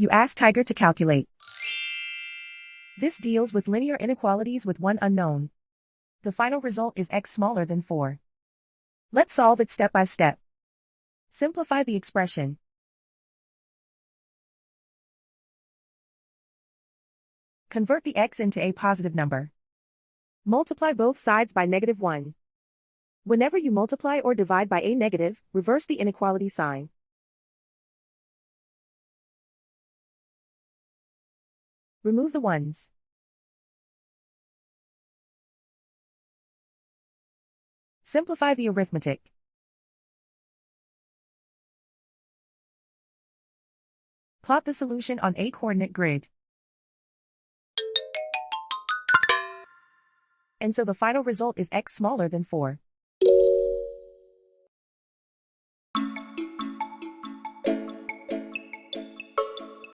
You ask Tiger to calculate. This deals with linear inequalities with one unknown. The final result is x smaller than 4. Let's solve it step by step. Simplify the expression. Convert the x into a positive number. Multiply both sides by -1. Whenever you multiply or divide by a negative, reverse the inequality sign. Remove the ones. Simplify the arithmetic. Plot the solution on a coordinate grid. And so the final result is x smaller than 4.